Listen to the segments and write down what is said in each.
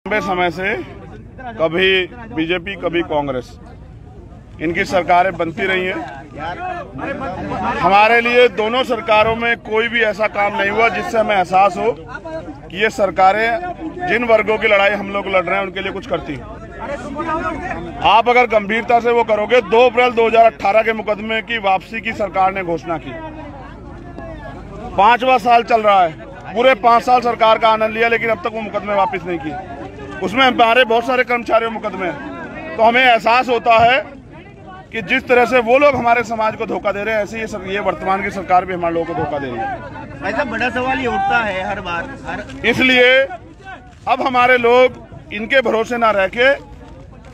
लंबे समय से कभी बीजेपी कभी कांग्रेस इनकी सरकारें बनती रही हैं। हमारे लिए दोनों सरकारों में कोई भी ऐसा काम नहीं हुआ जिससे हमें एहसास हो कि ये सरकारें जिन वर्गों की लड़ाई हम लोग लड़ रहे हैं उनके लिए कुछ करती हैं। आप अगर गंभीरता से वो करोगे, 2 अप्रैल 2018 के मुकदमे की वापसी की सरकार ने घोषणा की। 5वां साल चल रहा है, पूरे 5 साल सरकार का आनंद लिया, लेकिन अब तक वो मुकदमे वापस नहीं किए। उसमें हमारे बहुत सारे कर्मचारियों मुकदमे हैं। तो हमें एहसास होता है कि जिस तरह से वो लोग हमारे समाज को धोखा दे रहे हैं, ऐसे ही ये वर्तमान की सरकार भी हमारे लोगों को धोखा दे रही है। ऐसा बड़ा सवाल ये उठता है हर बार। इसलिए अब हमारे लोग इनके भरोसे ना रह के,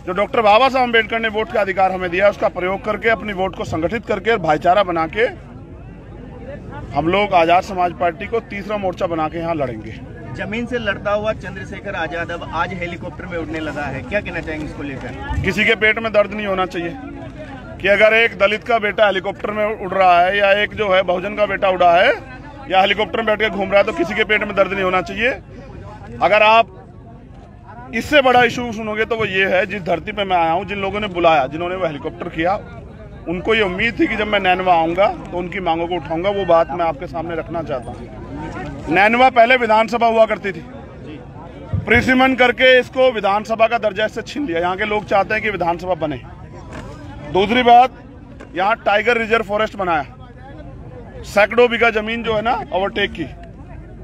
जो डॉक्टर बाबा साहब अम्बेडकर ने वोट का अधिकार हमें दिया, उसका प्रयोग करके अपनी वोट को संगठित करके भाईचारा बना के हम लोग आजाद समाज पार्टी को तीसरा मोर्चा बना के यहाँ लड़ेंगे। जमीन से लड़ता हुआ चंद्रशेखर आजाद अब आज हेलीकॉप्टर में उड़ने लगा है, क्या कहना चाहेंगे इसको लेकर? किसी के पेट में दर्द नहीं होना चाहिए कि अगर एक दलित का बेटा हेलीकॉप्टर में उड़ रहा है या एक जो है बहुजन का बेटा उड़ा है या हेलीकॉप्टर में बैठ के घूम रहा है तो किसी के पेट में दर्द नहीं होना चाहिए। अगर आप इससे बड़ा इशू सुनोगे तो वो ये है, जिस धरती पे मैं आया हूँ, जिन लोगों ने बुलाया, जिन्होंने वो हेलीकॉप्टर किया, उनको ये उम्मीद थी कि जब मैं नैनवा आऊंगा तो उनकी मांगों को उठाऊंगा। वो बात मैं आपके सामने रखना चाहता हूँ। नैनवा पहले विधानसभा हुआ करती थी, प्रिसिमन करके इसको विधानसभा का दर्जा इससे छीन लिया। यहाँ के लोग चाहते हैं कि विधानसभा बने। दूसरी बात, यहाँ टाइगर रिजर्व फॉरेस्ट बनाया, सैकड़ों बीघा जमीन जो है ना ओवरटेक की,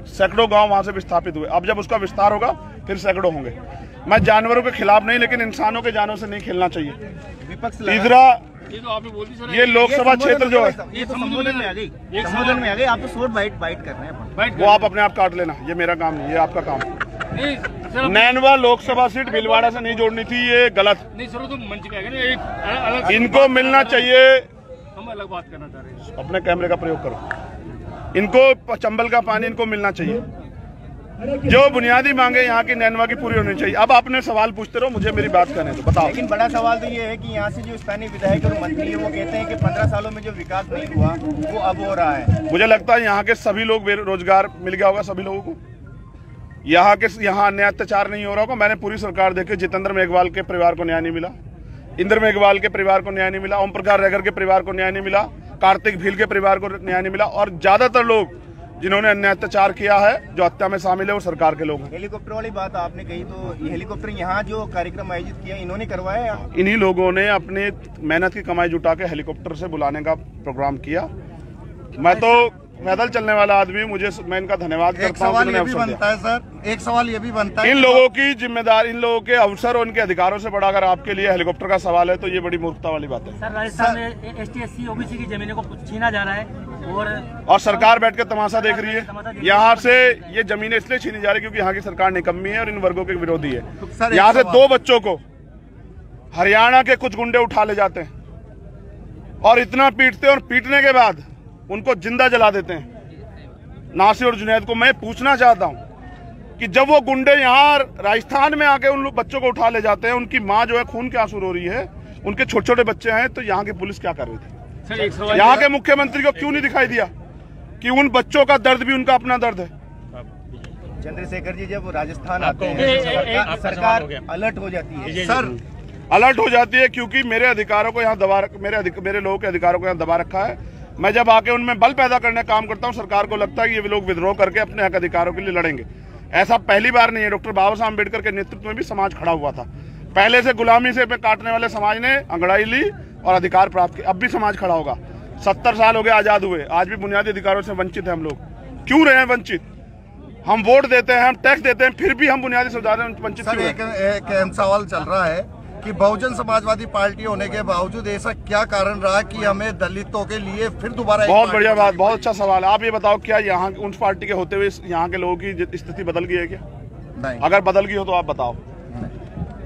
सैकड़ों गांव वहां से विस्थापित हुए। अब जब उसका विस्तार होगा फिर सैकड़ों होंगे। मैं जानवरों के खिलाफ नहीं, लेकिन इंसानों के जानों से नहीं खेलना चाहिए। तीसरा, ये लोकसभा क्षेत्र जो है, ये तो संबोधन में आ गई, संबोधन में आ गई। आप तो शॉर्ट बाइट कर रहे हैं, वो आप अपने आप काट लेना, ये मेरा काम नहीं, ये आपका काम। नैनवा लोकसभा सीट भीलवाड़ा से नहीं जोड़नी थी, ये गलत नहीं सर। तो मंच पे अलग इनको मिलना चाहिए। हम अलग बात करना चाह रहे हैं। अपने कैमरे का प्रयोग करो। इनको चंबल का पानी इनको मिलना चाहिए। जो बुनियादी मांगे यहाँ की नैनवा की पूरी होनी चाहिए। अब आपने सवाल पूछते रहो, मुझे मेरी बात करने दो, बताओ। लेकिन बड़ा सवाल तो ये है कि यहाँ से जो स्थानीय विधायक और मंत्री है वो कहते हैं कि 15 सालों में जो विकास नहीं हुआ वो अब हो रहा है। मुझे लगता है यहाँ के सभी लोग बेरोजगार मिल गया होगा, सभी लोगों को। यहाँ अन्य अत्याचार नहीं हो रहा होगा। मैंने पूरी सरकार देखी, जितेंद्र मेघवाल के परिवार को न्याय नहीं मिला, इंद्र मेघवाल के परिवार को न्याय नहीं मिला, ओम प्रकाश रेगर के परिवार को न्याय नहीं मिला, कार्तिक भील के परिवार को न्याय नहीं मिला, और ज्यादातर लोग जिन्होंने अन्य अत्याचार किया है, जो हत्या में शामिल है, वो सरकार के लोग हैं। हेलीकॉप्टर वाली बात आपने कही, तो ये हेलीकॉप्टर यहाँ जो कार्यक्रम आयोजित किया इन्होंने करवाया? इन्हीं लोगों ने अपने मेहनत की कमाई जुटा के हेलीकॉप्टर से बुलाने का प्रोग्राम किया। मैं तो पैदल चलने वाला आदमी, मैं इनका धन्यवाद करता हूँ। एक सवाल ये भी बनता है सर, एक सवाल ये भी बनता है, इन लोगों की जिम्मेदारी, इन लोगों के अवसर और उनके अधिकारों से बड़ा अगर आपके लिए हेलीकॉप्टर का सवाल है तो ये बड़ी मूर्खता वाली बात है। सर, राजस्थान में ST SC OBC की जमीनों को छीना जा रहा है और सरकार बैठ के तमाशा देख रही है। यहाँ से ये जमीनें इसलिए छीनी जा रही है क्योंकि यहाँ की सरकार निकम्मी है और इन वर्गों के विरोधी है। यहाँ से 2 बच्चों को हरियाणा के कुछ गुंडे उठा ले जाते हैं और इतना पीटते हैं, और पीटने के बाद उनको जिंदा जला देते हैं। नासिर और जुनैद को मैं पूछना चाहता हूं कि जब वो गुंडे यहाँ राजस्थान में आके उन बच्चों को उठा ले जाते हैं, उनकी माँ जो है खून के आंसू रो रही है, उनके छोटे छोटे बच्चे हैं, तो यहाँ की पुलिस क्या कर रही थी? यहाँ के मुख्यमंत्री को क्यों नहीं दिखाई दिया कि उन बच्चों का दर्द भी उनका अपना दर्द है? चंद्रशेखर जी जब राजस्थान आते हैं सरकार अलर्ट हो जाती है। सर, अलर्ट हो जाती है क्योंकि मेरे अधिकारों को यहाँ दबा, मेरे लोगों के अधिकारों को यहाँ दबा रखा है। मैं जब आके उनमें बल पैदा करने का काम करता हूँ, सरकार को लगता है कि ये लोग विद्रोह करके अपने हक अधिकारों के लिए लड़ेंगे। ऐसा पहली बार नहीं है। डॉक्टर बाबा साहब अम्बेडकर के नेतृत्व में भी समाज खड़ा हुआ था। पहले से गुलामी से काटने वाले समाज ने अंगड़ाई ली और अधिकार प्राप्त किए। अब भी समाज खड़ा होगा। 70 साल हो गए आजाद हुए, आज भी बुनियादी अधिकारों से वंचित है हम लोग। क्यों रहे हैं वंचित? हम वोट देते हैं, हम टैक्स देते हैं, फिर भी हम बुनियादी सुविधाओं से वंचित क्यों हैं? एक अहम सवाल चल रहा है कि बहुजन समाजवादी पार्टी होने के बावजूद ऐसा क्या कारण रहा कि हमें दलितों के लिए फिर दोबारा? बहुत बढ़िया बात, बहुत अच्छा सवाल है। आप ये बताओ, क्या यहाँ उन पार्टी के होते हुए यहाँ के लोगों की स्थिति बदल गई है क्या? नहीं। अगर बदल गई हो तो आप बताओ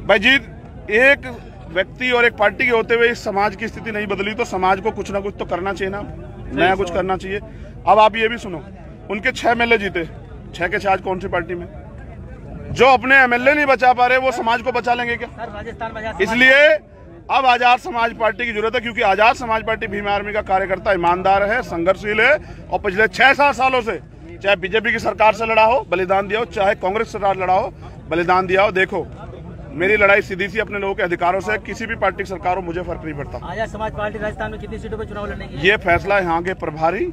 भाई जी। एक व्यक्ति और एक पार्टी के होते हुए इस समाज की स्थिति नहीं बदली तो समाज को कुछ ना कुछ तो करना चाहिए ना, नया कुछ करना चाहिए। अब आप ये भी सुनो, उनके 6 MLA जीते, 6 के 6 कौन सी पार्टी में? जो अपने MLA नहीं बचा पा रहे वो समाज को बचा लेंगे क्या? इसलिए अब आजाद समाज पार्टी की जरूरत है, क्योंकि आजाद समाज पार्टी भीम आर्मी का कार्यकर्ता ईमानदार है, संघर्षशील है, और पिछले 6-7 सालों से चाहे बीजेपी की सरकार से लड़ा हो, बलिदान दिया हो, चाहे कांग्रेस सरकार लड़ा हो, बलिदान दिया हो। देखो, मेरी लड़ाई सीधी सी अपने लोगों के अधिकारों से, किसी भी पार्टी की सरकार हो, मुझे फर्क नहीं पड़ता। आजाद समाज पार्टी राजस्थान में कितनी सीटों पर चुनाव लड़ेगी? ये फैसला यहाँ के प्रभारी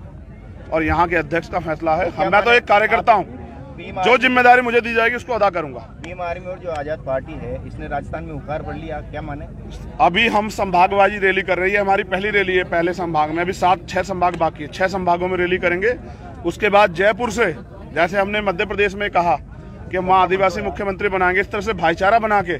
और यहाँ के अध्यक्ष का फैसला है। मैं तो एक कार्यकर्ता हूँ, जो जिम्मेदारी मुझे दी जाएगी उसको अदा करूंगा। भीम आर्मी और जो आजाद पार्टी है, इसने राजस्थान में हुकार पड़ लिया, क्या माने? अभी हम संभागवाजी रैली कर रही है, हमारी पहली रैली है पहले संभाग में। अभी 6 संभाग बाकी है, 6 संभागों में रैली करेंगे। उसके बाद जयपुर से, जैसे हमने मध्य प्रदेश में कहा कि हम वहाँ आदिवासी मुख्यमंत्री बनाएंगे, इस तरह से भाईचारा बना के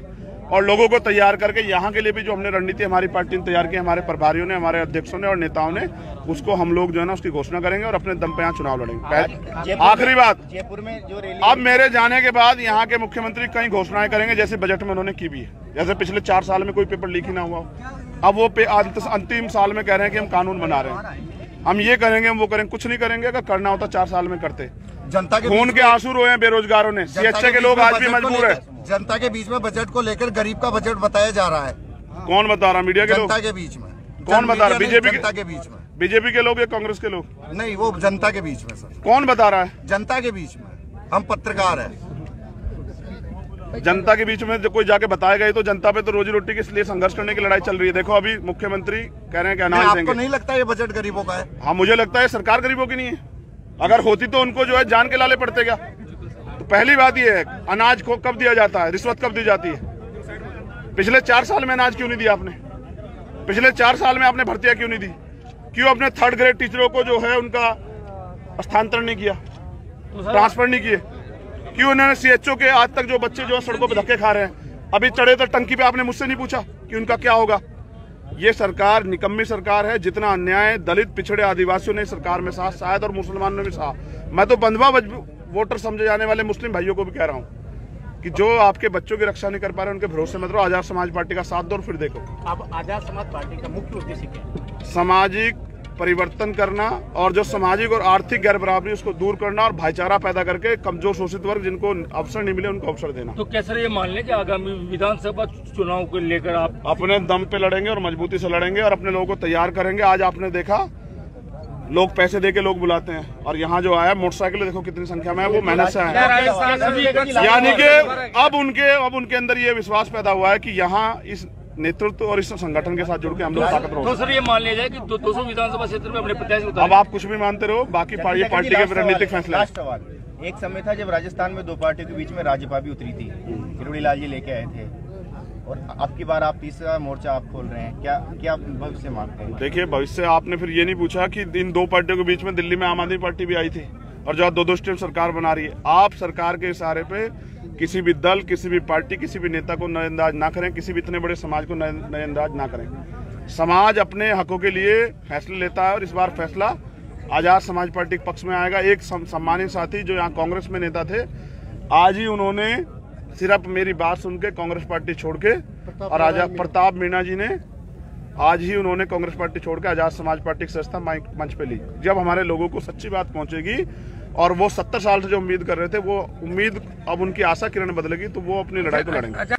और लोगों को तैयार करके यहाँ के लिए भी जो हमने रणनीति हमारी पार्टी ने तैयार की, हमारे प्रभारियों ने, हमारे अध्यक्षों ने और नेताओं ने, उसको हम लोग जो है ना उसकी घोषणा करेंगे और अपने दम पे यहाँ चुनाव लड़ेंगे। आखिरी बात, जयपुर में जो रैली, अब मेरे जाने के बाद यहाँ के मुख्यमंत्री कई घोषणाएं करेंगे, जैसे बजट में उन्होंने की भी है। जैसे पिछले 4 साल में कोई पेपर लीक ही ना हुआ, अब वो अंतिम साल में कह रहे हैं कि हम कानून बना रहे हैं, हम ये करेंगे, हम वो करेंगे। कुछ नहीं करेंगे, अगर करना होता 4 साल में करते। जनता के खून के आंसू रोए हैं बेरोजगारों ने, सीएचए के लोग आज भी मजबूर है। जनता के बीच में बजट को लेकर गरीब का बजट बताया जा रहा है। कौन बता रहा? मीडिया के लोग? जनता के बीच में। कौन बता रहा? बीजेपी जनता के बीच में। बीजेपी के लोग या कांग्रेस के लोग? नहीं, वो जनता के बीच में सर। कौन बता रहा है? जनता के बीच में। हम पत्रकार हैं। जनता के बीच में जो कोई जाके बताएगा ही तो। जनता पे तो रोजी रोटी के लिए संघर्ष करने की लड़ाई चल रही है। देखो, अभी मुख्यमंत्री कह रहे हैं कि अनाज देंगे। आपको नहीं लगता ये बजट गरीबों का है? हाँ, मुझे लगता है सरकार गरीबों की नहीं है। अगर होती तो उनको जो है जान के लाले पड़ते क्या? तो पहली बात ये है, अनाज को कब दिया जाता है, रिश्वत कब दी जाती है? पिछले 4 साल में अनाज क्यों नहीं दिया आपने? पिछले 4 साल में आपने भर्तियां क्यों नहीं दी? क्यों अपने 3rd ग्रेड टीचरों को जो है उनका स्थानांतरण नहीं किया, ट्रांसफर नहीं किए? क्यों उन्होंने सीएचओ के आज तक जो बच्चे जो है सड़कों पर धक्के खा रहे हैं, अभी चढ़े तो टंकी पे आपने मुझसे नहीं पूछा कि उनका क्या होगा? ये सरकार निकम्मी सरकार है। जितना अन्याय दलित, पिछड़े, आदिवासियों ने सरकार में सहा, शायद और मुसलमानों ने भी सहा। मैं तो बंधवा वोटर समझे जाने वाले मुस्लिम भाइयों को भी कह रहा हूँ कि जो आपके बच्चों की रक्षा नहीं कर पा रहे, उनके भरोसे मत रहो। आजाद समाज पार्टी का साथ दो और फिर देखो। अब आजाद समाज पार्टी का मुख्य उद्देश्य क्या है? सामाजिक परिवर्तन करना और जो सामाजिक और आर्थिक गैर बराबरी उसको दूर करना और भाईचारा पैदा करके कमजोर शोषित वर्ग जिनको अवसर नहीं मिले उनको अवसर देना। तो क्या सर ये मान लें कि आगामी विधानसभा चुनाव को लेकर आप अपने दम पे लड़ेंगे और मजबूती से लड़ेंगे और अपने लोगों को तैयार करेंगे। आज आपने देखा, लोग पैसे दे के लोग बुलाते हैं और यहाँ जो आया मोटरसाइकिल देखो कितनी संख्या में है, वो मेहनत से आया। यानी कि अब उनके अंदर ये विश्वास पैदा हुआ है कि यहाँ इस नेतृत्व और इस संगठन के साथ जुड़ के हम लोग ताकत तो सर ये मान लिया जाए कि 200 विधानसभा क्षेत्र में अपने प्रत्याशी उतारे। अब आप कुछ भी मानते रहो, बाकी पार्टी के रणनीतिक फैसले। लास्ट सवाल, एक समय था जब राजस्थान में 2 पार्टियों के बीच में राज्यसभा भी उतरी थी, किरोड़ी लाल जी लेके आए थे, और अब की बार आप तीसरा मोर्चा आप खोल रहे हैं, क्या भविष्य मांगते हैं? देखिए, भविष्य आपने फिर ये नहीं पूछा कि इन 2 पार्टियों के बीच में दिल्ली में आम आदमी पार्टी भी आई थी और जो 2-2 स्टेट सरकार बना रही है। आप सरकार के इशारे पे किसी भी दल, किसी भी पार्टी, किसी भी नेता को नजरअंदाज ना करें, किसी भी इतने बड़े समाज को नजरअंदाज ना करें। समाज अपने हकों के लिए फैसले लेता है और इस बार फैसला आजाद समाज पार्टी के पक्ष में आएगा। एक सम्मानित साथी जो यहाँ कांग्रेस में नेता थे, आज ही उन्होंने सिर्फ मेरी बात सुन के कांग्रेस पार्टी छोड़ के, और आजाद प्रताप मीणा जी ने आज ही उन्होंने कांग्रेस पार्टी छोड़ के आजाद समाज पार्टी की सदस्यता मंच पे ली। जब हमारे लोगों को सच्ची बात पहुंचेगी और वो 70 साल से जो उम्मीद कर रहे थे, वो उम्मीद अब उनकी आशा किरण बदलेगी, तो वो अपनी लड़ाई को लड़ेंगे।